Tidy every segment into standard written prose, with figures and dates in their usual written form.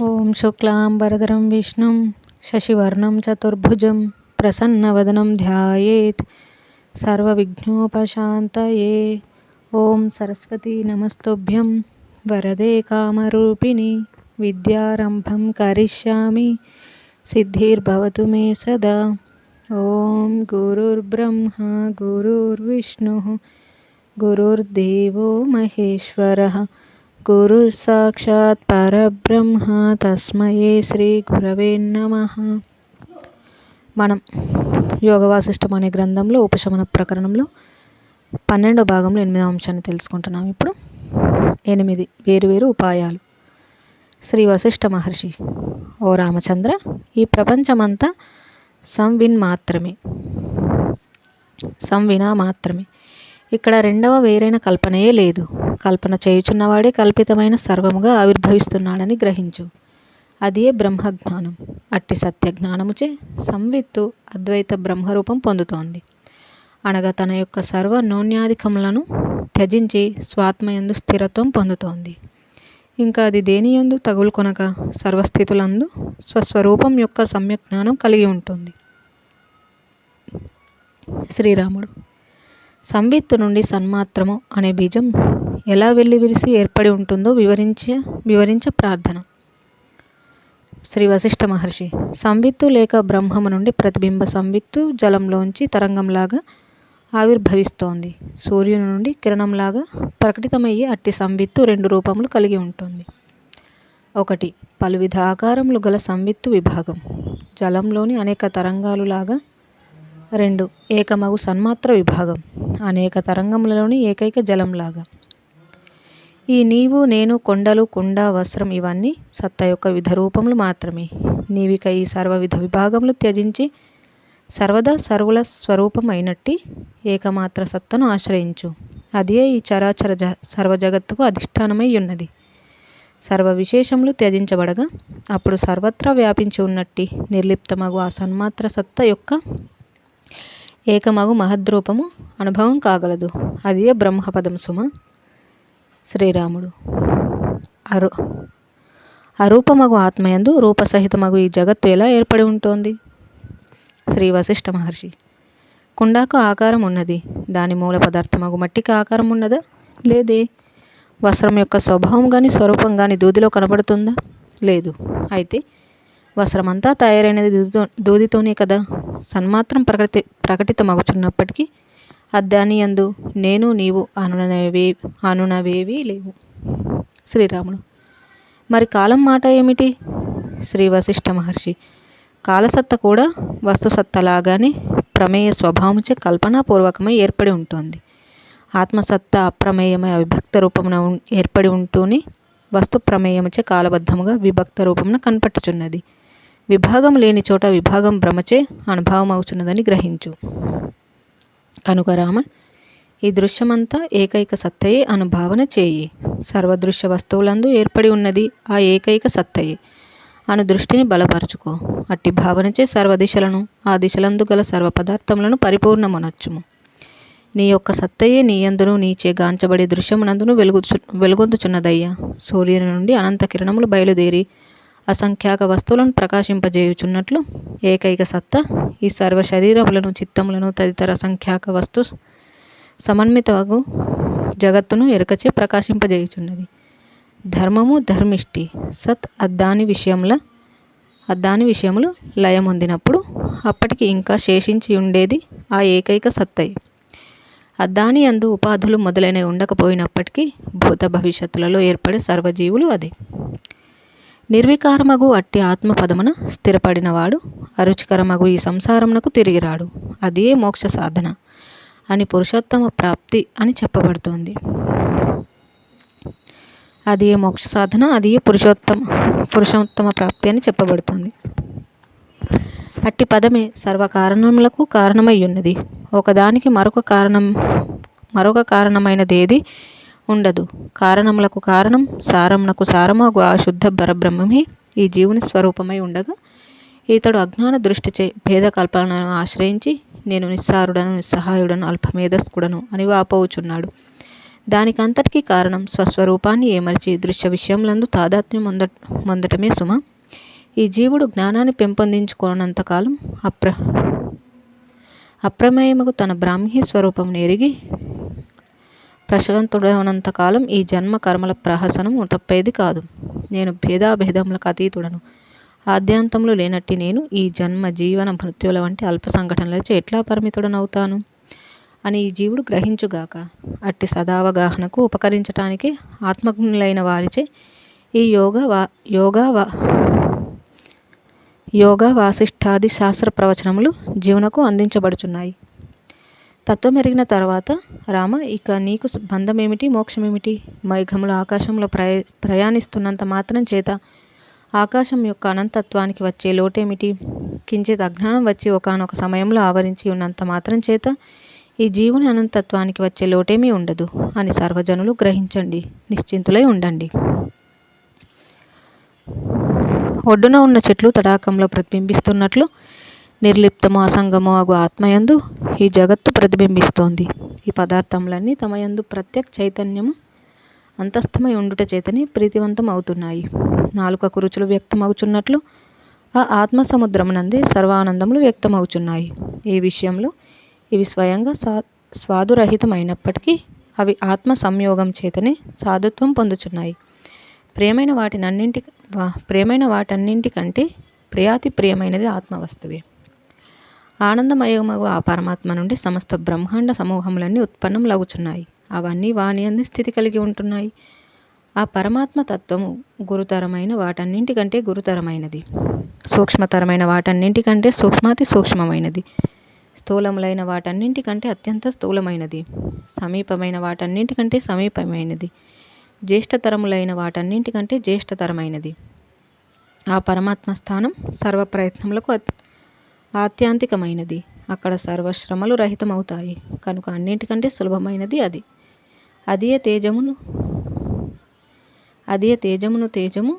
ఓం శుక్లాంబరధరం విష్ణుం శశివర్ణం చతుర్భుజం ప్రసన్నవదనం ధ్యాయేత్ సర్వవిఘ్నోపశాంతయే. ఓం సరస్వతీ నమస్తుభ్యం వరదే కామరూపిణి విద్యారంభం కరిష్యామి సిద్ధిర్భవతు మే సదా. ఓం గురుర్బ్రహ్మా గురుర్విష్ణుః గురుర్దేవో మహేశ్వరః గురు సాక్షాత్ పరబ్రహ్మ తస్మై శ్రీ గురవే నమః. మనం యోగ వాసిష్టం అనే గ్రంథంలో ఉపశమన ప్రకరణంలో 12వ భాగంలో 8వ అంశాన్ని తెలుసుకుంటున్నాం. ఇప్పుడు 8 వేరువేరు ఉపాయాలు. శ్రీ వశిష్ఠ మహర్షి: ఓ రామచంద్ర, ఈ ప్రపంచమంతా సంవినా మాత్రమే. ఇక్కడ రెండవ వేరైన కల్పనయే లేదు. కల్పన చేయుచున్నవాడే కల్పితమైన సర్వముగా ఆవిర్భవిస్తున్నాడని గ్రహించు. అదే బ్రహ్మజ్ఞానం. అట్టి సత్యజ్ఞానముచే సంవిత్తు అద్వైత బ్రహ్మరూపం పొందుతోంది. అనగా తన యొక్క సర్వ నూన్యాధికములను త్యజించి స్వాత్మయందు స్థిరత్వం పొందుతోంది. ఇంకా అది దేనియందు తగులుకొనక సర్వస్థితులందు స్వస్వరూపం యొక్క సమ్యక్ జ్ఞానం కలిగి ఉంటుంది. శ్రీరాముడు: సంవిత్తు నుండి సన్మాత్రము అనే బీజం ఎలా వెళ్ళి విరిసి ఏర్పడి ఉంటుందో వివరించ ప్రార్థన. శ్రీ వశిష్ఠ మహర్షి: సంవిత్తు లేక బ్రహ్మము నుండి ప్రతిబింబ సంవిత్తు జలంలోంచి తరంగంలాగా ఆవిర్భవిస్తోంది. సూర్యుని నుండి కిరణంలాగా ప్రకటితమయ్యే అట్టి సంవిత్తు 2 రూపములు కలిగి ఉంటుంది. 1. పలువిధ ఆకారములు గల సంవిత్తు విభాగం జలంలోని అనేక తరంగాలు లాగా. 2. ఏకమగు సన్మాత్ర విభాగం అనేక తరంగములలోని ఏకైక జలంలాగా. ఈ నీవు, నేను, కొండలు, కుండ, వస్త్రం ఇవన్నీ సత్త యొక్క విధ రూపములు మాత్రమే. నీవిక ఈ సర్వవిధ విభాగములు త్యజించి సర్వదా సర్వుల స్వరూపం అయినట్టి ఏకమాత్ర సత్తను ఆశ్రయించు. అదే ఈ చరాచర సర్వజగత్తుకు అధిష్టానమై ఉన్నది. సర్వ విశేషములు త్యజించబడగా అప్పుడు సర్వత్రా వ్యాపించి ఉన్నట్టి నిర్లిప్తమగు ఆ సన్మాత్ర సత్త యొక్క ఏకమగు మహద్రూపము అనుభవం కాగలదు. అదే బ్రహ్మపదం సుమ. శ్రీరాముడు: అరూపమగు ఆత్మయందు రూపసహితమగు ఈ జగత్తు ఎలా ఏర్పడి ఉంటుంది? శ్రీ వశిష్ఠ మహర్షి: కుండాకు ఆకారం ఉన్నది. దాని మూల పదార్థమగు మట్టికి ఆకారం ఉన్నదా? లేదే. వస్త్రం యొక్క స్వభావం కానీ స్వరూపం కానీ దూదిలో కనబడుతుందా? లేదు. అయితే వస్త్రమంతా తయారైనది దూదితోనే కదా. సన్మాత్రం ప్రకటితమగుచున్నప్పటికీ దాని యందు నేను నీవు అనునవేవీ లేవు. శ్రీరాముడు: మరి కాలం మాట ఏమిటి? శ్రీ వశిష్ఠ మహర్షి: కాలసత్త కూడా వస్తుసత్తలాగానే ప్రమేయ స్వభావముచే కల్పనాపూర్వకమై ఏర్పడి ఉంటుంది. ఆత్మసత్త అప్రమేయమై అవిభక్త రూపమున ఏర్పడి ఉంటూనే వస్తు ప్రమేయముచే కాలబద్ధముగా విభక్త రూపమున కనపట్టుచున్నది. విభాగం లేని చోట విభాగం భ్రమచే అనుభవమవుచున్నదని గ్రహించు. కనుక రామ, ఈ దృశ్యమంతా ఏకైక సత్తయే అనుభావన చేయి. సర్వదృశ్య వస్తువులందు ఏర్పడి ఉన్నది ఆ ఏకైక సత్తయే అను దృష్టిని బలపరుచుకో. అట్టి భావనచే సర్వదిశలను ఆ దిశలందు గల సర్వ పదార్థములను పరిపూర్ణమునర్చుము. నీ యొక్క సత్తయే నీయందును నీచే గాంచబడే దృశ్యమునందును వెలుగొందుచున్నదయ్యా. సూర్యుని నుండి అనంత కిరణములు బయలుదేరి అసంఖ్యాక వస్తువులను ప్రకాశింపజేయుచున్నట్లు ఏకైక సత్త ఈ సర్వ శరీరములను, చిత్తములను తదితర అసంఖ్యాక వస్తు సమన్వితగు జగత్తును ఎరుకచే ప్రకాశింపజేయుచున్నది. ధర్మము ధర్మిష్టి సత్ అద్దాని విషయములు లయమొందినప్పుడు అప్పటికి ఇంకా శేషించి ఉండేది ఆ ఏకైక సత్తయే. అద్దాని యందు ఉపాధులు మొదలైనవి ఉండకపోయినప్పటికీ భూత భవిష్యత్తులలో ఏర్పడే సర్వజీవులు అదే. నిర్వికారమగు అట్టి ఆత్మపదమున స్థిరపడినవాడు అరుచికరమగు ఈ సంసారమునకు తిరిగిరాడు. అదే మోక్ష సాధన అని పురుషోత్తమ ప్రాప్తి అని చెప్పబడుతోంది. అదే మోక్ష సాధన, అదే పురుషోత్తమ ప్రాప్తి అని చెప్పబడుతుంది. అట్టి పదమే సర్వకారణములకు కారణమై ఉన్నది. ఒకదానికి మరొక కారణమైనదేది ఉండదు. కారణములకు కారణం, సారమునకు సారమగు ఆ శుద్ధ పరబ్రహ్మమే ఈ జీవుని స్వరూపమై ఉండగా ఇతడు అజ్ఞాన దృష్టిచే భేద కల్పనను ఆశ్రయించి నేను నిస్సారుడను, నిస్సహాయుడను, అల్పమేధస్కుడను అని వాపోవుచున్నాడు. దానికంతటికీ కారణం స్వస్వరూపాన్ని ఏమర్చి దృశ్య విషయములందు తాదాత్మ్యం పొందటమే సుమ. ఈ జీవుడు జ్ఞానాన్ని పెంపొందించుకోనంతకాలం అప్రమేయముకు తన బ్రాహ్మీ స్వరూపమును ఎరిగి ప్రశాంతుడనంతకాలం ఈ జన్మ కర్మల ప్రహసనం తప్పేది కాదు. నేను భేదాభేదములకు అతీతుడను, ఆద్యాంతములు లేనట్టి నేను ఈ జన్మ జీవన మృత్యుల వంటి అల్ప సంఘటనలచే ఎట్లా పరిమితుడనవుతాను అని ఈ జీవుడు గ్రహించుగాక. అట్టి సదావగాహనకు ఉపకరించటానికి ఆత్మజ్ఞులైన వారిచే ఈ యోగ వాసిష్ఠాది శాస్త్ర ప్రవచనములు జీవునకు అందించబడుచున్నాయి. తత్వం ఎరిగిన తర్వాత రామ, ఇక నీకు బంధమేమిటి, మోక్షమేమిటి? మేఘములు ఆకాశంలో ప్రయాణిస్తున్నంత మాత్రం చేత ఆకాశం యొక్క అనంతత్వానికి వచ్చే లోటేమిటి? కించిత్ అజ్ఞానం వచ్చి ఒకానొక సమయంలో ఆవరించి ఉన్నంత మాత్రం చేత ఈ జీవుని అనంతత్వానికి వచ్చే లోటేమీ ఉండదు అని సర్వజనులు గ్రహించండి, నిశ్చింతులై ఉండండి. ఒడ్డున ఉన్న చెట్లు తడాకంలో ప్రతిబింబిస్తున్నట్లు నిర్లిప్తము అసంగము అగు ఆత్మయందు ఈ జగత్తు ప్రతిబింబిస్తోంది. ఈ పదార్థములన్నీ తమయందు ప్రత్యక్ చైతన్యము అంతస్థమై ఉండుట చేతని ప్రీతివంతం అవుతున్నాయి. నాలుకకు రుచులు వ్యక్తమవుచున్నట్లు ఆ ఆత్మ సముద్రమునందే సర్వానందములు వ్యక్తమవుచున్నాయి. ఈ విషయంలో ఇవి స్వయంగా స్వాదురహితమైనప్పటికీ అవి ఆత్మ సంయోగం చేతనే సాధుత్వం పొందుచున్నాయి. ప్రియమైన వాటన్నింటికంటే ప్రియాతి ప్రియమైనది ఆత్మవస్తువే. ఆనందమయమగు ఆ పరమాత్మ నుండి సమస్త బ్రహ్మాండ సమూహములన్నీ ఉత్పన్నములగుచున్నాయి. అవన్నీ వాని అంది స్థితి కలిగి ఉంటున్నాయి. ఆ పరమాత్మ తత్వము గురుతరమైన వాటన్నింటికంటే గురుతరమైనది, సూక్ష్మతరమైన వాటన్నింటికంటే సూక్ష్మాతి సూక్ష్మమైనది, స్థూలములైన వాటన్నింటికంటే అత్యంత స్థూలమైనది, సమీపమైన వాటన్నింటికంటే సమీపమైనది, జ్యేష్ఠతరములైన వాటన్నింటికంటే జ్యేష్ఠతరమైనది. ఆ పరమాత్మ స్థానం సర్వ ప్రయత్నములకు ఆత్యాంతికమైనది. అక్కడ సర్వశ్రమలు రహితమవుతాయి కనుక అన్నింటికంటే సులభమైనది అది. అదే తేజము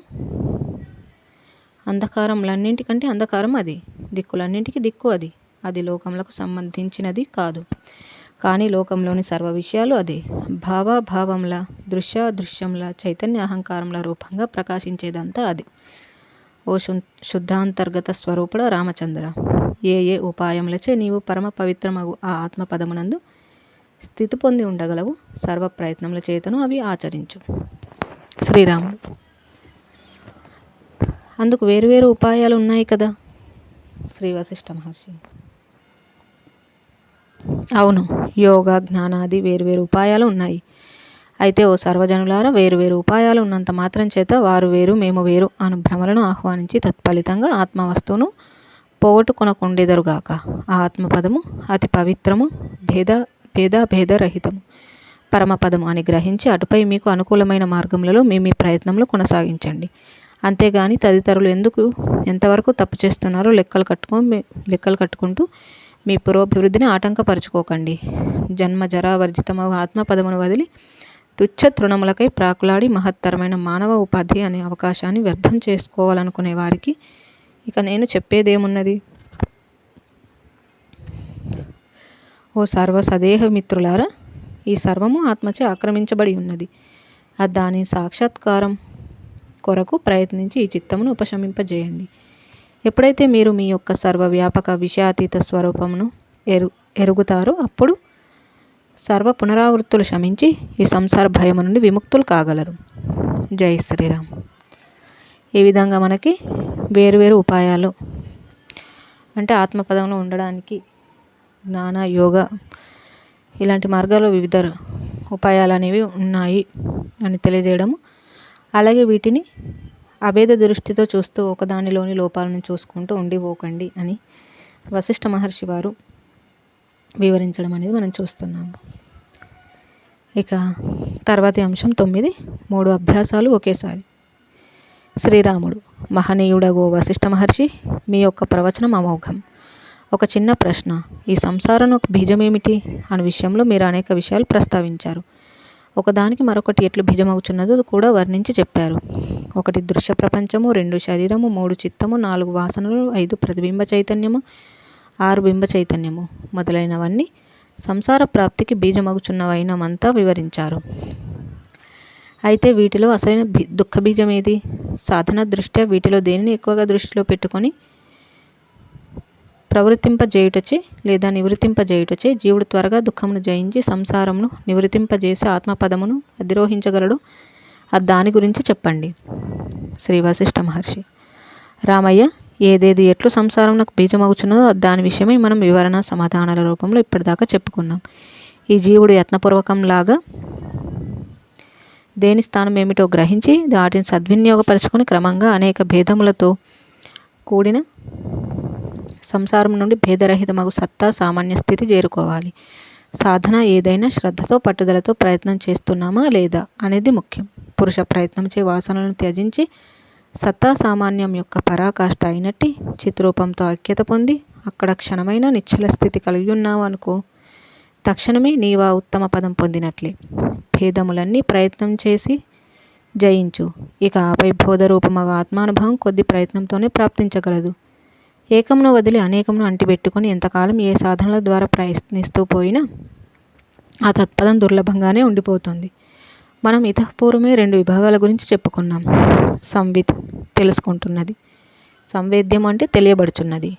అంధకారములన్నింటికంటే అంధకారం అది. దిక్కులన్నింటికి దిక్కు అది. అది లోకములకు సంబంధించినది కాదు, కానీ లోకంలోని సర్వ విషయాలు అదే. భావముల దృశ్యముల చైతన్య అహంకారముల రూపంగా ప్రకాశించేదంతా అది. ఓ శుద్ధాంతర్గత స్వరూపుడ రామచంద్ర, ఏ ఉపాయములచే నీవు పరమ పవిత్రమగు ఆ ఆత్మపదమునందు స్థితి పొంది ఉండగలవు, సర్వ ప్రయత్నముల చేతను అవి ఆచరించు. శ్రీరాముడు: అందుకు వేరువేరు ఉపాయాలు ఉన్నాయి కదా. శ్రీ వశిష్ఠ మహర్షి: అవును, యోగ జ్ఞానాది వేరువేరు ఉపాయాలు ఉన్నాయి. అయితే ఓ సర్వజనులారా, వేరువేరు ఉపాయాలు ఉన్నంత మాత్రం చేత వారు వేరు మేము వేరు అను భ్రమలను ఆహ్వానించి తత్ఫలితంగా ఆత్మవస్తువును పోగొట్టుకొనకుండెదరుగాక. ఆ ఆత్మపదము అతి పవిత్రము, భేదరహితము, పరమపదము అని గ్రహించి అటుపై మీకు అనుకూలమైన మార్గములలో మీ ప్రయత్నములు కొనసాగించండి. అంతేగాని తదితరులు ఎంతవరకు తప్పు చేస్తున్నారో లెక్కలు కట్టుకుంటూ మీ పురోభివృద్ధిని ఆటంకపరుచుకోకండి. జన్మ జరావర్జితమగు ఆత్మపదమును వదిలి తుచ్చ తృణములకై ప్రాకులాడి మహత్తరమైన మానవ ఉపాధి అనే అవకాశాన్ని వ్యర్థం చేసుకోవాలనుకునే వారికి ఇక నేను చెప్పేదేమున్నది? ఓ సర్వ సదేహ మిత్రులారా, ఈ సర్వము ఆత్మచే ఆక్రమించబడి ఉన్నది. దాని సాక్షాత్కారం కొరకు ప్రయత్నించి ఈ చిత్తమును ఉపశమింపజేయండి. ఎప్పుడైతే మీరు మీ యొక్క సర్వవ్యాపక విషయాతీత స్వరూపమును ఎరుగుతారో అప్పుడు సర్వ పునరావృత్తులు శమించి ఈ సంసార భయము నుండి విముక్తులు కాగలరు. జై శ్రీరామ్. ఈ విధంగా మనకి వేరువేరు ఉపాయాలు అంటే ఆత్మపదంలో ఉండడానికి జ్ఞాన, యోగ ఇలాంటి మార్గాల్లో వివిధ ఉపాయాలు అనేవి ఉన్నాయి అని తెలియజేయడము, అలాగే వీటిని అభేద దృష్టితో చూస్తూ ఒకదానిలోని లోపాలను చూసుకుంటూ ఉండిపోకండి అని వశిష్ఠ మహర్షి వారు వివరించడం అనేది మనం చూస్తున్నాము. ఇక తర్వాతి అంశం 9, 3 అభ్యాసాలు ఒకేసారి. శ్రీరాముడు: మహనీయుడగో వశిష్ఠ మహర్షి, మీ యొక్క ప్రవచనం అమోఘం. ఒక చిన్న ప్రశ్న: ఈ సంసారం ఒక బీజమేమిటి అనే విషయంలో మీరు అనేక విషయాలు ప్రస్తావించారు. ఒకదానికి మరొకటి ఎట్లు బీజమవుచున్నదో కూడా వర్ణించి చెప్పారు. 1 దృశ్య ప్రపంచము, 2 శరీరము, 3 చిత్తము, 4 వాసనలు, 5 ప్రతిబింబ చైతన్యము, 6 బింబ చైతన్యము మొదలైనవన్నీ సంసార ప్రాప్తికి బీజమగుచున్నవైనమంతా వివరించారు. అయితే వీటిలో అసలైన దుఃఖ బీజం ఏది? సాధన దృష్ట్యా వీటిలో దేనిని ఎక్కువగా దృష్టిలో పెట్టుకొని ప్రవృత్తింపజేయుటచే లేదా నివృత్తింపజేయుటచే జీవుడు త్వరగా దుఃఖమును జయించి సంసారమును నివృత్తింపజేసి ఆత్మపదమును అధిరోహించగలడు, దాని గురించి చెప్పండి. శ్రీ వశిష్ఠ మహర్షి: రామయ్య, ఏదేది ఎట్లు సంసారమునకు బీజమగుచున్నదో దాని విషయమై మనం వివరణ సమాధానాల రూపంలో ఇప్పటిదాకా చెప్పుకున్నాం. ఈ జీవుడు యత్నపూర్వకంలాగా దేని స్థానం ఏమిటో గ్రహించి వాటిని సద్వినియోగపరుచుకొని క్రమంగా అనేక భేదములతో కూడిన సంసారం నుండి భేదరహితమగు సత్తా సామాన్య స్థితి చేరుకోవాలి. సాధన ఏదైనా శ్రద్ధతో పట్టుదలతో ప్రయత్నం చేస్తున్నామా లేదా అనేది ముఖ్యం. పురుష ప్రయత్నంచే వాసనలను త్యజించి సత్తా సామాన్యం యొక్క పరాకాష్ఠ అయినట్టి చిత్రూపంతో ఐక్యత పొంది అక్కడ క్షణమైన నిశ్చల స్థితి కలిగి ఉన్నావు అనుకో, తక్షణమే నీవా ఉత్తమ పదం పొందినట్లే. భేదములన్నీ ప్రయత్నం చేసి జయించు. ఇక ఆపై బోధరూపమగు ఆత్మానుభవం కొద్ది ప్రయత్నంతోనే ప్రాప్తించగలదు. ఏకమును వదిలి అనేకమును అంటిపెట్టుకొని ఎంతకాలం ఏ సాధనల ద్వారా ప్రయత్నిస్తూ పోయినా ఆ తత్పదం దుర్లభంగానే ఉండిపోతుంది. మనం ఇతఃపూర్వమే 2 విభాగాల గురించి చెప్పుకున్నాం. సంవిత్, తెలుసుకుంటున్నది. సంవేద్యం అంటే తెలియబడుచున్నది.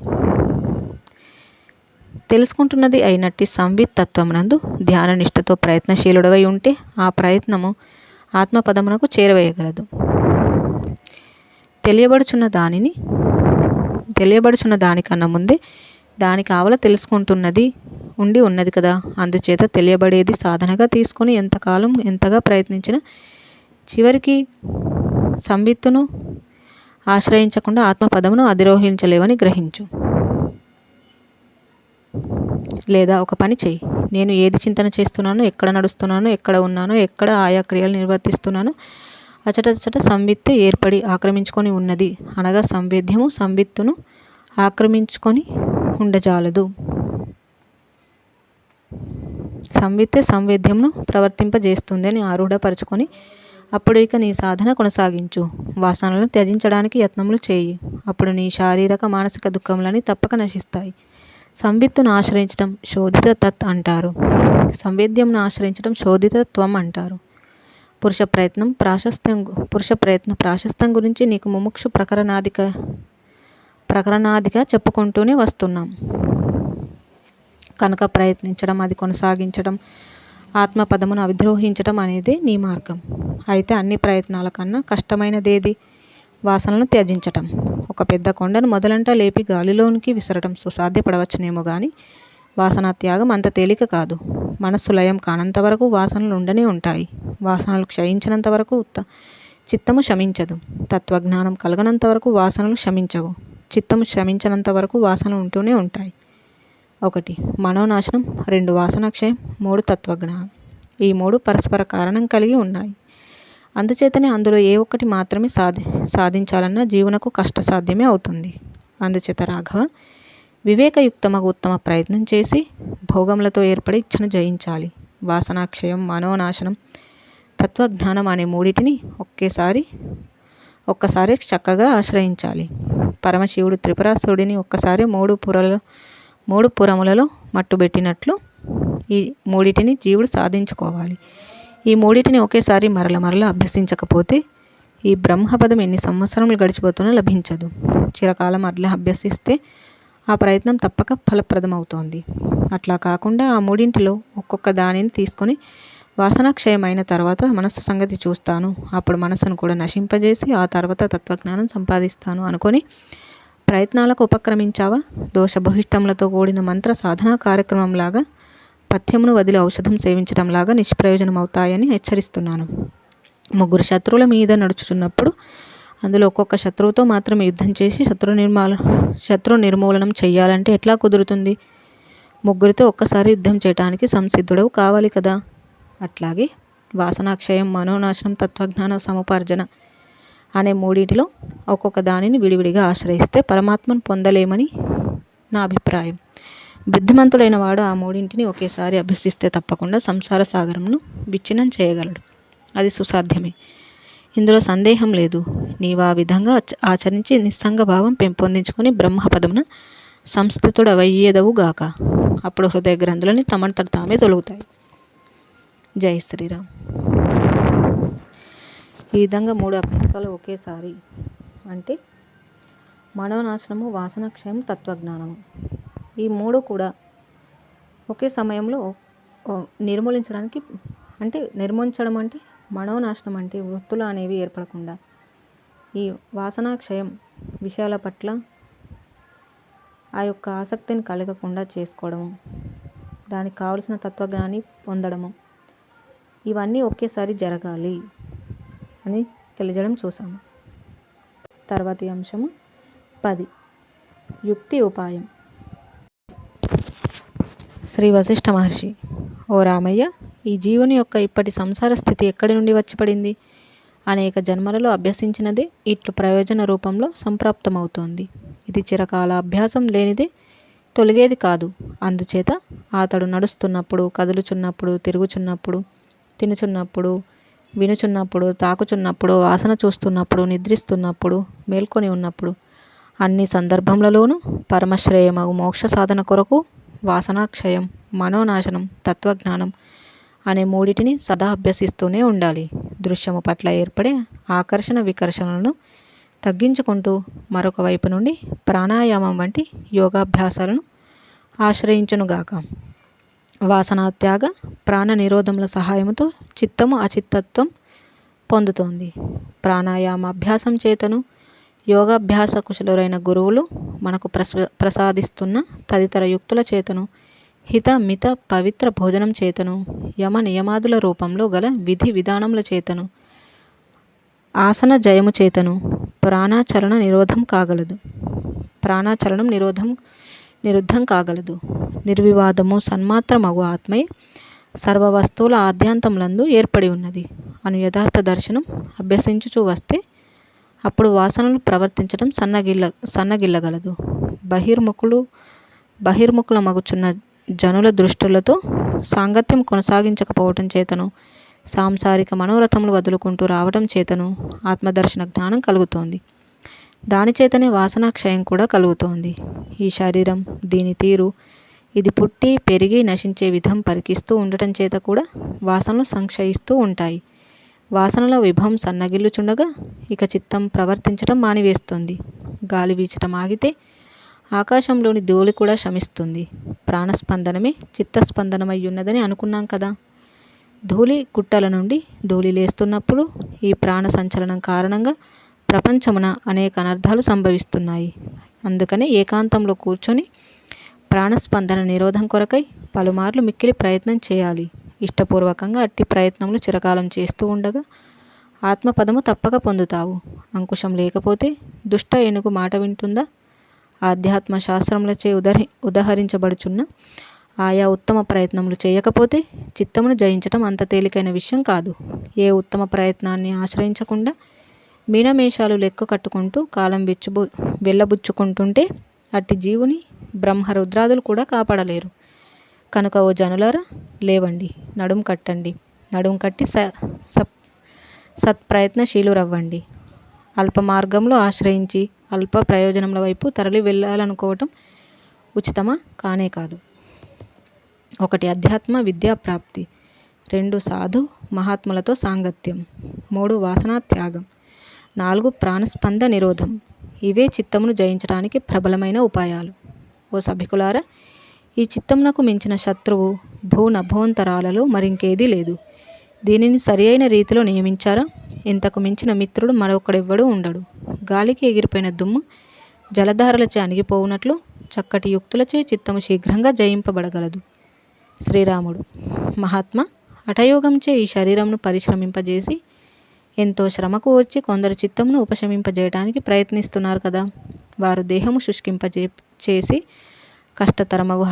తెలుసుకుంటున్నది అయినట్టి సంవిత్ తత్వమునందు ధ్యాన నిష్ఠతో ప్రయత్నశీలుడవై ఉంటే ఆ ప్రయత్నము ఆత్మపదమునకు చేరవేయగలదు. తెలియబడుచున్న దానికన్నా ముందే దానికి ఆవల తెలుసుకుంటున్నది ఉండి ఉన్నది కదా. అందుచేత తెలియబడేది సాధనగా తీసుకొని ఎంతకాలం ఎంతగా ప్రయత్నించినా చివరికి సంవిత్తును ఆశ్రయించకుండా ఆత్మపదమును అధిరోహించలేవని గ్రహించు. లేదా ఒక పని చెయ్యి. నేను ఏది చింతన చేస్తున్నానో, ఎక్కడ నడుస్తున్నానో, ఎక్కడ ఉన్నానో, ఎక్కడ ఆయా క్రియలు నిర్వర్తిస్తున్నానో అచటచట సంవిత్తే ఏర్పడి ఆక్రమించుకొని ఉన్నది అనగా సంవేద్యము సంవిత్తును ఆక్రమించుకొని ఉండజాలదు. సంవిత్తే సంవేద్యమును ప్రవర్తింపజేస్తుంది అని ఆరూఢపరుచుకొని అప్పుడు ఇక నీ సాధన కొనసాగించు. వాసనలను త్యజించడానికి యత్నములు చేయి. అప్పుడు నీ శారీరక మానసిక దుఃఖములని తప్పక నశిస్తాయి. సంవిత్తును ఆశ్రయించడం శోధిత తత్ అంటారు. సంవేద్యమును ఆశ్రయించడం శోధిత త్వం అంటారు. పురుష ప్రయత్న ప్రాశస్త్యం గురించి నీకు ముముక్షు ప్రకరణాదిగా చెప్పుకుంటూనే వస్తున్నాం కనుక ప్రయత్నించడం, అది కొనసాగించడం, ఆత్మపదమును అధిరోహించడం అనేది నీ మార్గం. అయితే అన్ని ప్రయత్నాల కన్నా కష్టమైనదేది? వాసనలను త్యజించటం. ఒక పెద్ద కొండను మొదలంటా లేపి గాలిలోనికి విసరటం సుసాధ్యపడవచ్చునేమో గాని వాసనా త్యాగం అంత తేలిక కాదు. మనస్సు లయం కానంత వరకు వాసనలు ఉండనే ఉంటాయి. వాసనలు క్షయించినంత వరకు చిత్తము శమించదు. తత్వజ్ఞానం కలగనంత వరకు వాసనలు శమించవు. చిత్తము శమించనంత వరకు వాసనలు ఉంటూనే ఉంటాయి. 1 మనోనాశనం, 2 వాసనాక్షయం, 3 తత్వజ్ఞానం. ఈ 3 పరస్పర కారణం కలిగి ఉన్నాయి. అందుచేతనే అందులో ఏ ఒక్కటి మాత్రమే సాధించాలన్నా జీవునకు కష్టసాధ్యమే అవుతుంది. అందుచేత రాఘవ, వివేకయుక్తమగు ఉత్తమ ప్రయత్నం చేసి భోగములతో ఏర్పడి ఇచ్ఛను జయించాలి. వాసనాక్షయం, మనోనాశనం, తత్వజ్ఞానం అనే మూడిటిని ఒక్కసారి చక్కగా ఆశ్రయించాలి. పరమశివుడు త్రిపురాసురుడిని ఒక్కసారి 3 పురములలో మట్టుబెట్టినట్లు ఈ మూడిటిని జీవుడు సాధించుకోవాలి. ఈ మూడిటిని ఒకేసారి మరల అభ్యసించకపోతే ఈ బ్రహ్మపదం ఎన్ని సంవత్సరములు గడిచిపోతున్నా లభించదు. చిరకాలం అట్లా అభ్యసిస్తే ఆ ప్రయత్నం తప్పక ఫలప్రదమవుతోంది. అట్లా కాకుండా ఆ మూడింటిలో ఒక్కొక్క దానిని తీసుకొని వాసనాక్షయమైన తర్వాత మనస్సు సంగతి చూస్తాను, అప్పుడు మనస్సును కూడా నశింపజేసి ఆ తర్వాత తత్వజ్ఞానం సంపాదిస్తాను అనుకొని ప్రయత్నాలకు ఉపక్రమించావా? దోషభవిష్టములతో కూడిన మంత్ర సాధనా కార్యక్రమంలాగా, పథ్యమును వదిలి ఔషధం సేవించడంలాగా నిష్ప్రయోజనమవుతాయని హెచ్చరిస్తున్నాను. 3 శత్రువుల మీద నడుచుతున్నప్పుడు అందులో ఒక్కొక్క శత్రువుతో మాత్రమే యుద్ధం చేసి శత్రు నిర్మూలనం చెయ్యాలంటే ఎట్లా కుదురుతుంది? 3తో ఒక్కసారి యుద్ధం చేయటానికి సంసిద్ధుడవు కావాలి కదా. అట్లాగే వాసనాక్షయం, మనోనాశనం, తత్వజ్ఞాన సముపార్జన అనే మూడింటిలో ఒక్కొక్క దానిని విడివిడిగా ఆశ్రయిస్తే పరమాత్మను పొందలేమని నా అభిప్రాయం. బుద్ధిమంతుడైన వాడు ఆ మూడింటిని ఒకేసారి అభ్యసిస్తే తప్పకుండా సంసార సాగరమును విచ్ఛిన్నం చేయగలడు. అది సుసాధ్యమే, ఇందులో సందేహం లేదు. నీవు ఆ విధంగా ఆచరించి నిస్సంగ భావం పెంపొందించుకొని బ్రహ్మపదమున సంస్థితుడవయ్యేదవుగాక. అప్పుడు హృదయ గ్రంథులని తమంతట తామే తొలుగుతాయి. జై శ్రీరామ్. ఈ విధంగా 3 అభ్యాసాలు ఒకేసారి అంటే మనోనాశనము, వాసనాక్షయం, తత్వజ్ఞానము, ఈ 3 కూడా ఒకే సమయంలో నిర్మూలించడానికి నిర్మూలించడం అంటే మనోనాశనం అంటే వృత్తులు అనేవి ఏర్పడకుండా, ఈ వాసనాక్షయం విషయాల పట్ల ఆ యొక్క ఆసక్తిని కలగకుండా చేసుకోవడము, దానికి కావలసిన తత్వజ్ఞానాన్ని పొందడము, ఇవన్నీ ఒకేసారి జరగాలి అని తెలియజేయడం చూసాము. తర్వాతి అంశము 10 యుక్తి ఉపాయం. శ్రీ వశిష్ఠ మహర్షి: ఓ రామయ్య, ఈ జీవుని యొక్క ఇప్పటి సంసార స్థితి ఎక్కడి నుండి వచ్చి పడింది? అనేక జన్మలలో అభ్యసించినదే ఇట్లు ప్రయోజన రూపంలో సంప్రాప్తమవుతోంది. ఇది చిరకాల అభ్యాసం లేనిదే తొలగేది కాదు. అందుచేత అతడు నడుస్తున్నప్పుడు, కదులుచున్నప్పుడు, తిరుగుచున్నప్పుడు, తినుచున్నప్పుడు, వినుచున్నప్పుడు, తాకుచున్నప్పుడు, వాసన చూస్తున్నప్పుడు, నిద్రిస్తున్నప్పుడు, మేల్కొని ఉన్నప్పుడు, అన్ని సందర్భములలోనూ పరమశ్రేయమగు మోక్ష సాధన కొరకు వాసనాక్షయం, మనోనాశనం, తత్వజ్ఞానం అనే 3టిని సదా అభ్యసిస్తూనే ఉండాలి. దృశ్యము పట్ల ఏర్పడే ఆకర్షణ వికర్షణలను తగ్గించుకుంటూ మరొక వైపు నుండి ప్రాణాయామం వంటి యోగాభ్యాసాలను ఆశ్రయించునుగాక. వాసనాత్యాగ, ప్రాణ నిరోధముల సహాయముతో చిత్తము అచిత్తత్వం పొందుతోంది. ప్రాణాయామ అభ్యాసం చేతను, యోగాభ్యాస కుశలురైన గురువులు మనకు ప్రసాదిస్తున్న తదితర యుక్తుల చేతను, హిత మిత పవిత్ర భోజనం చేతను, యమ నియమాదుల రూపంలో గల విధి విధానముల చేతను, ఆసన జయము చేతను ప్రాణాచలనం నిరుద్ధం కాగలదు. నిర్వివాదము సన్మాత్రమగు ఆత్మయే సర్వ వస్తువుల ఆద్యాంతములందు ఏర్పడి ఉన్నది అను యథార్థ దర్శనం అభ్యసించుచూ వస్తే అప్పుడు వాసనలు ప్రవర్తించడం సన్నగిల్లగలదు. బహిర్ముఖుల మగుచున్న జనుల దృష్టులతో సాంగత్యం కొనసాగించకపోవటం చేతను, సాంసారిక మనోరథములు వదులుకుంటూ రావటం చేతను ఆత్మదర్శన జ్ఞానం కలుగుతోంది. దానిచేతనే వాసనాక్షయం కూడా కలుగుతోంది. ఈ శరీరం, దీని తీరు, ఇది పుట్టి పెరిగి నశించే విధం పరికిస్తూ ఉండటం చేత కూడా వాసనలు సంక్షయిస్తూ ఉంటాయి. వాసనల విభవం సన్నగిల్లుచుండగా ఇక చిత్తం ప్రవర్తించటం మానివేస్తుంది. గాలి వీచటం ఆగితే ఆకాశంలోని ధూళి కూడా శమిస్తుంది. ప్రాణస్పందనమే చిత్తస్పందనమయ్యున్నదని అనుకున్నాం కదా. ధూళి గుట్టల నుండి ధూళి లేస్తున్నప్పుడు ఈ ప్రాణ సంచలనం కారణంగా ప్రపంచమున అనేక అనర్థాలు సంభవిస్తున్నాయి. అందుకనే ఏకాంతంలో కూర్చొని ప్రాణస్పందన నిరోధం కొరకై పలుమార్లు మిక్కిలి ప్రయత్నం చేయాలి. ఇష్టపూర్వకంగా అట్టి ప్రయత్నములు చిరకాలం చేస్తూ ఉండగా ఆత్మపదము తప్పక పొందుతావు. అంకుశం లేకపోతే దుష్ట ఏనుగు మాట వింటుందా? ఆధ్యాత్మ శాస్త్రములచే ఉదహరించబడుచున్న ఆయా ఉత్తమ ప్రయత్నములు చేయకపోతే చిత్తమును జయించటం అంత తేలికైన విషయం కాదు. ఏ ఉత్తమ ప్రయత్నాన్ని ఆశ్రయించకుండా మీనమేషాలు లెక్క కట్టుకుంటూ కాలం వెళ్ళబుచ్చుకుంటుంటే అట్టి జీవుని బ్రహ్మరుద్రాదులు కూడా కాపాడలేరు. కనుక ఓ జనులారా, లేవండి, నడుం కట్టండి. నడుం కట్టి సత్ప్రయత్నశీలురవ్వండి. అల్ప మార్గంలో ఆశ్రయించి అల్ప ప్రయోజనముల వైపు తరలి వెళ్ళాలనుకోవటం ఉచితమా? కానే కాదు. 1 అధ్యాత్మ విద్యా ప్రాప్తి, 2 సాధు మహాత్ములతో సాంగత్యం, 3 వాసనాత్యాగం, 4 ప్రాణస్పంద నిరోధం. ఇవే చిత్తమును జయించడానికి ప్రబలమైన ఉపాయాలు. ఓ సభికులారా, ఈ చిత్తమునకు మించిన శత్రువు భూనభోంతరాలలో మరింకేదీ లేదు. దీనిని సరి అయిన రీతిలో నియమించారా ఇంతకు మించిన మిత్రుడు మరొకడెవ్వడూ ఉండడు. గాలికి ఎగిరిపోయిన దుమ్ము జలధారలచే అణిగిపోవునట్లు చక్కటి యుక్తులచే చిత్తము శీఘ్రంగా జయింపబడగలదు. శ్రీరాముడు: మహాత్మా, హఠయోగంచే ఈ శరీరంను పరిశ్రమింపజేసి ఎంతో శ్రమకు వచ్చి కొందరు చిత్తమును ఉపశమింపజేయడానికి ప్రయత్నిస్తున్నారు కదా. వారు దేహము శుష్కింపచేసి కష్టతరమగు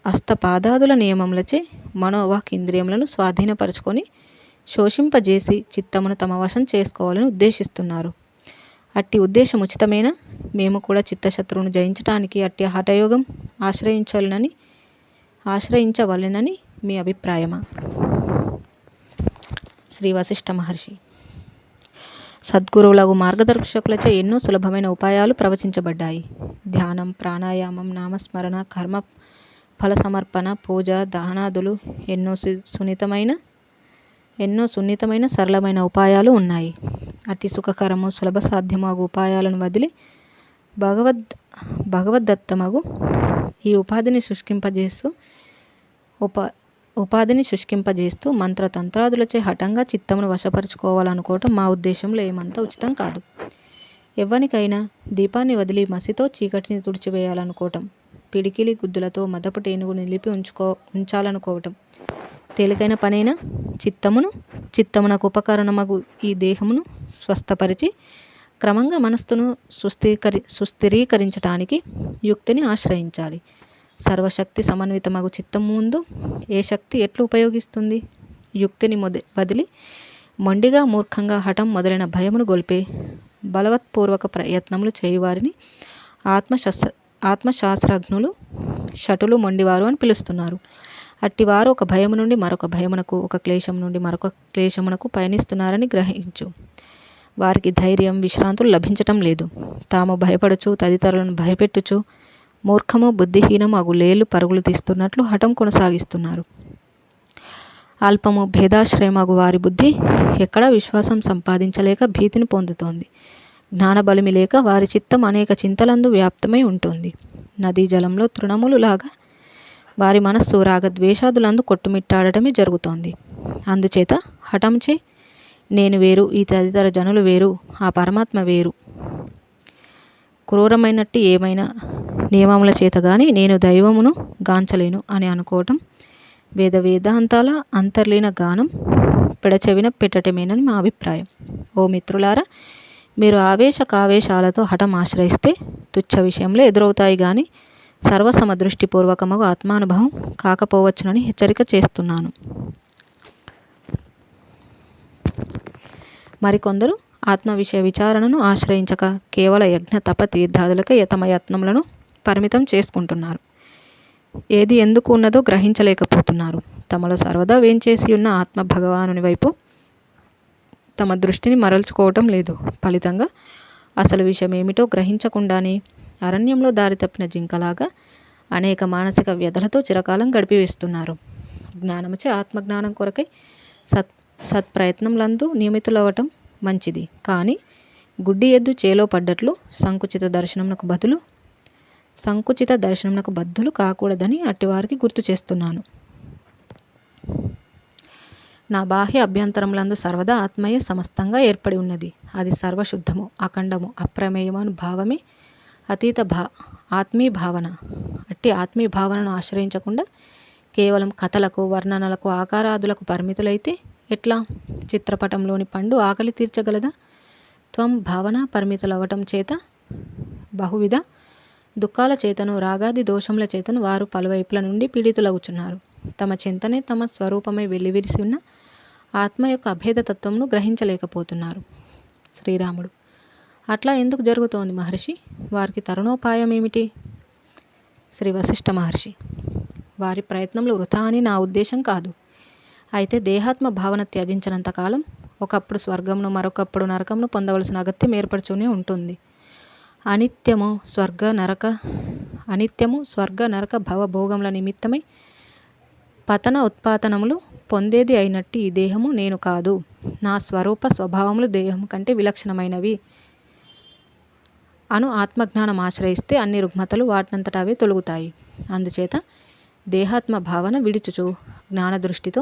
హస్తపాదాదుల నియమములచే మనోవాక్ ఇంద్రియములను స్వాధీనపరుచుకొని శోషింపజేసి చిత్తమును తమ వశం చేసుకోవాలని ఉద్దేశిస్తున్నారు. అట్టి ఉద్దేశం ఉచితమేనా? మేము కూడా చిత్తశత్రువును జయించటానికి అట్టి హఠయోగం ఆశ్రయించవలెనని మీ అభిప్రాయమా? శ్రీ వశిష్ఠ మహర్షి: సద్గురువులకు మార్గదర్శకులచే ఎన్నో సులభమైన ఉపాయాలు ప్రవచించబడ్డాయి. ధ్యానం, ప్రాణాయామం, నామస్మరణ, ఫల సమర్పణ, పూజ, దహనాదులు ఎన్నో సున్నితమైన సరళమైన ఉపాయాలు ఉన్నాయి. అతి సుఖకరము సులభ సాధ్యమగు ఉపాయాలను వదిలి భగవద్దత్తమగు ఈ ఉపాధిని శుష్కింపజేస్తూ మంత్రతంత్రాదులచే హఠంగా చిత్తమును వశపరుచుకోవాలనుకోవటం మా ఉద్దేశంలో ఏమంత ఉచితం కాదు. ఎవ్వనికైనా దీపాన్ని వదిలి మసితో చీకటిని తుడిచివేయాలనుకోవటం, పిడికిలి గుద్దులతో మదపు టేనుగు నిలిపి ఉంచాలనుకోవటం తేలికైన పనైనా చిత్తమునకు ఉపకరణమగు ఈ దేహమును స్వస్థపరిచి క్రమంగా మనస్సును సుస్థిరీకరించటానికి యుక్తిని ఆశ్రయించాలి. సర్వశక్తి సమన్వితమగు చిత్తము ముందు ఏ శక్తి ఎట్లు ఉపయోగిస్తుంది? యుక్తిని వదిలి మొండిగా మూర్ఖంగా హఠం మొదలైన భయమును గొల్పే బలవత్పూర్వక ప్రయత్నములు చేయువారిని ఆత్మశాస్త్రజ్ఞులు షటులు మొండివారు అని పిలుస్తున్నారు. అట్టివారు ఒక భయము నుండి మరొక భయమునకు, ఒక క్లేశం నుండి మరొక క్లేశమునకు పయనిస్తున్నారని గ్రహించు. వారికి ధైర్యం, విశ్రాంతులు లభించటం లేదు. తాము భయపడుచు తదితరులను భయపెట్టుచు మూర్ఖము బుద్ధిహీనము అగు లేళ్ళు పరుగులు తీస్తున్నట్లు హఠం కొనసాగిస్తున్నారు. అల్పము భేదాశ్రయమగు వారి బుద్ధి ఎక్కడా విశ్వాసం సంపాదించలేక భీతిని పొందుతోంది. జ్ఞానబలిమి లేక వారి చిత్తం అనేక చింతలందు వ్యాప్తమై ఉంటుంది. నదీ జలంలో తృణములు లాగా వారి మనస్సు రాగద్వేషాదులందు కొట్టుమిట్టాడటమే జరుగుతోంది. అందుచేత హఠంచే నేను వేరు, ఈ తదితర జనులు వేరు, ఆ పరమాత్మ వేరు, క్రూరమైనట్టి ఏమైనా నియమముల చేత గాని నేను దైవమును గాంచలేను అని అనుకోవటం వేదాంతాల అంతర్లీన గానం పెడచెవిన పెట్టటమేనని మా అభిప్రాయం. ఓ మిత్రులారా, మీరు కావేశాలతో హఠం ఆశ్రయిస్తే తుచ్చ విషయంలో ఎదురవుతాయి గాని సర్వసమదృష్టిపూర్వకమగు ఆత్మానుభవం కాకపోవచ్చునని హెచ్చరిక చేస్తున్నాను. మరికొందరు ఆత్మ విషయ విచారణను ఆశ్రయించక కేవల యజ్ఞ తప తీర్థాదులకే తమ యత్నములను పరిమితం చేసుకుంటున్నారు. ఏది ఎందుకు ఉన్నదో గ్రహించలేకపోతున్నారు. తమలో సర్వదా వేంచేసి ఉన్న ఆత్మ భగవానుని వైపు తమ దృష్టిని మరల్చుకోవటం లేదు. ఫలితంగా అసలు విషయం ఏమిటో గ్రహించకుండానే అరణ్యంలో దారి తప్పిన జింకలాగా అనేక మానసిక వ్యధలతో చిరకాలం గడిపివేస్తున్నారు. జ్ఞానముచే ఆత్మజ్ఞానం కొరకై సత్ప్రయత్నములందు నియమితులవటం మంచిది. కానీ గుడ్డి ఎద్దు చేలో పడ్డట్లు సంకుచిత దర్శనమునకు బద్ధులు కాకూడదని అట్టివారికి గుర్తు చేస్తున్నాను. నా బాహ్య అభ్యంతరములందు సర్వదా ఆత్మయే సమస్తంగా ఏర్పడి ఉన్నది. అది సర్వశుద్ధము, అఖండము, అప్రమేయమను భావమే ఆత్మీ భావన. అట్టి ఆత్మీ భావనను ఆశ్రయించకుండా కేవలం కథలకు, వర్ణనలకు, ఆకారాదులకు పరిమితులైతే ఎట్లా? చిత్రపటంలోని పండు ఆకలి తీర్చగలదా? త్వం భావన పరిమితులవటం చేత బహువిధ దుఃఖాల చేతను, రాగాది దోషముల చేతను వారు పలువైపుల నుండి పీడితులగుచున్నారు. తమ చింతనే తమ స్వరూపమై వెల్లివిరిసి ఉన్న ఆత్మ యొక్క అభేదతత్వమును గ్రహించలేకపోతున్నారు. శ్రీరాముడు: అట్లా ఎందుకు జరుగుతోంది మహర్షి? వారికి తరుణోపాయం ఏమిటి? శ్రీ వశిష్ఠ మహర్షి: వారి ప్రయత్నములు వృథా అని నా ఉద్దేశం కాదు. అయితే దేహాత్మ భావన త్యజించినంతకాలం ఒకప్పుడు స్వర్గమును మరొకప్పుడు నరకమును పొందవలసిన అగత్యం ఏర్పడుతూనే ఉంటుంది. అనిత్యము స్వర్గ నరక భవభోగముల నిమిత్తమై పతన ఉత్పాతనములు పొందేది అయినట్టి ఈ దేహము నేను కాదు. నా స్వరూప స్వభావములు దేహము కంటే విలక్షణమైనవి అను ఆత్మజ్ఞానం ఆశ్రయిస్తే అన్ని రుగ్మతలు వాటినంతట అవే తొలగుతాయి. అందుచేత దేహాత్మ భావన విడుచుచు జ్ఞాన దృష్టితో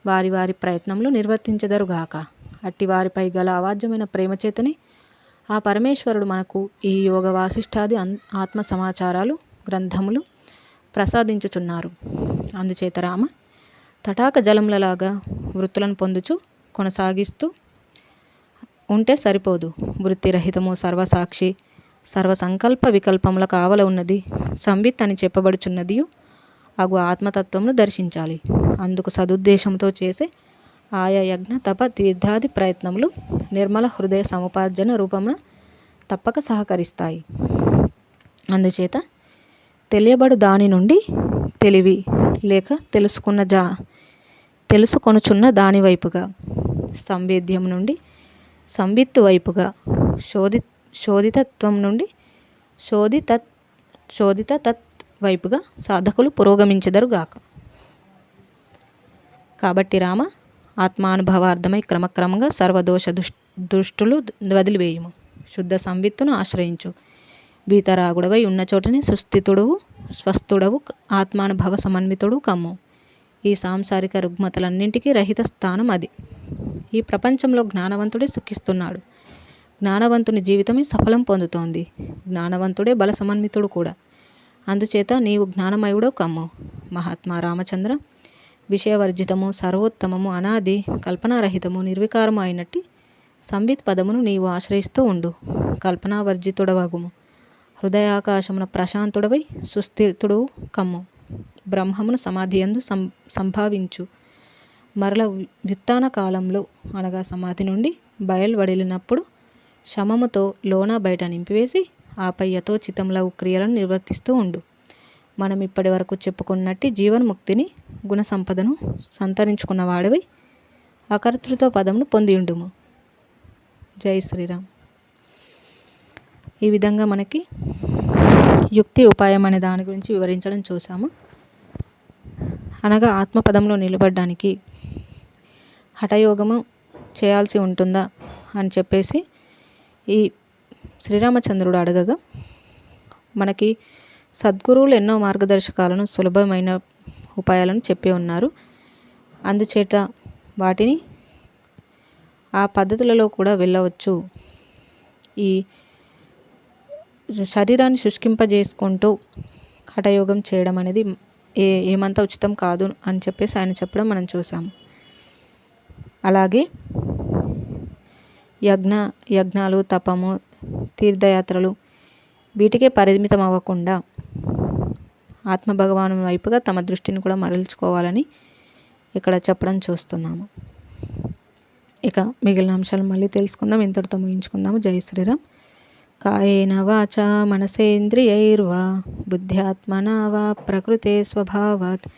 వారి వారి ప్రయత్నములు నిర్వర్తించెదరుగాక. అట్టి వారిపై గల అవాజ్యమైన ప్రేమచేతనే ఆ పరమేశ్వరుడు మనకు ఈ యోగ వాసిష్ఠాది ఆత్మ సమాచారాలు గ్రంథములు ప్రసాదించుచున్నారు. అందుచేత రామ, తటాక జలములలాగా వృత్తులను పొందుచు కొనసాగిస్తూ ఉంటే సరిపోదు. వృత్తిరహితము, సర్వసాక్షి, సర్వసంకల్ప వికల్పములకు ఆవల ఉన్నది సంవిత్ అని చెప్పబడుచున్నదియు అగు ఆత్మతత్వమును దర్శించాలి. అందుకు సదుద్దేశంతో చేసే ఆయా యజ్ఞ తప తీర్థాది ప్రయత్నములు నిర్మల హృదయ సముపార్జన రూపమున తప్పక సహకరిస్తాయి. అందుచేత తెలియబడు దాని నుండి తెలివి లేక తెలుసుకొనుచున్న దాని వైపుగా, సంవేద్యం నుండి సంవిత్తు వైపుగా, శోధితత్వం నుండి శోధిత వైపుగా సాధకులు పురోగమించెదరుగాక. కాబట్టి రామ, ఆత్మానుభవార్థమై క్రమక్రమంగా సర్వదోష దృష్టులు వదిలివేయుము. శుద్ధ సంవిత్తును ఆశ్రయించు. భీతరాగుడవై ఉన్న చోటని సుస్థితుడవు, స్వస్థుడవు, ఆత్మానుభవ సమన్వితుడు కమ్ము. ఈ సాంసారిక రుగ్మతలన్నింటికీ రహిత స్థానం అది. ఈ ప్రపంచంలో జ్ఞానవంతుడే సుఖిస్తున్నాడు. జ్ఞానవంతుని జీవితమే సఫలం పొందుతోంది. జ్ఞానవంతుడే బల సమన్వితుడు కూడా. అందుచేత నీవు జ్ఞానమయుడవు కమ్ము. మహాత్మా రామచంద్ర, విషయవర్జితము, సర్వోత్తమము, అనాది, కల్పనారహితము, నిర్వికారము అయినట్టి సంవిత్ పదమును నీవు ఆశ్రయిస్తూ ఉండు. కల్పనావర్జితుడవగుము. హృదయాకాశమున ప్రశాంతుడవై సుస్థితుడు కమ్ము. బ్రహ్మమును సమాధియందు సంభావించు. మరల వ్యుత్థాన కాలంలో అనగా సమాధి నుండి బయలువడిలినప్పుడు శమముతో లోన బయట నింపివేసి ఆపై యథోచితములగు క్రియలను నిర్వర్తిస్తూ ఉండు. మనం ఇప్పటి వరకు చెప్పుకున్నట్టి జీవన్ముక్తిని, గుణసంపదను సంతరించుకున్న వాడివై అకర్తృత్వ పదమును పొందియుండుము. జై శ్రీరామ్. ఈ విధంగా మనకి యుక్తి ఉపాయం అనే దాని గురించి వివరించడం చూసాము. అనగా ఆత్మపదంలో నిలబడడానికి హఠయోగము చేయాల్సి ఉంటుందా అని చెప్పేసి ఈ శ్రీరామచంద్రుడు అడగగా మనకి సద్గురువులు ఎన్నో మార్గదర్శకాలను, సులభమైన ఉపాయాలను చెప్పి ఉన్నారు. అందుచేత వాటిని ఆ పద్ధతులలో కూడా వెళ్ళవచ్చు. ఈ శరీరాన్ని శుష్కింపజేసుకుంటూ హఠయోగం చేయడం అనేది ఏమంత ఉచితం కాదు అని చెప్పేసి ఆయన చెప్పడం మనం చూసాము. అలాగే యజ్ఞాలు, తపము, తీర్థయాత్రలు వీటికే పరిమితం అవ్వకుండా ఆత్మభగవాను వైపుగా తమ దృష్టిని కూడా మరల్చుకోవాలని ఇక్కడ చెప్పడం చూస్తున్నాము. ఇక మిగిలిన అంశాలు మళ్ళీ తెలుసుకుందాం. ఇంతటితో ముగించుకుందాము. జై శ్రీరామ్. కాయేన వాచా మనసేంద్రియైర్వా బుద్ధ్యాత్మనా వా ప్రకృతే స్వభావాత్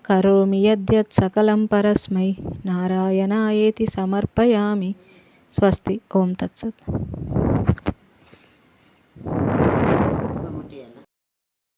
కరోమి యద్యత్ సకలం పరస్మై నారాయణాయేతి సమర్పయామి. స్వస్తి. ఓం తత్సత్.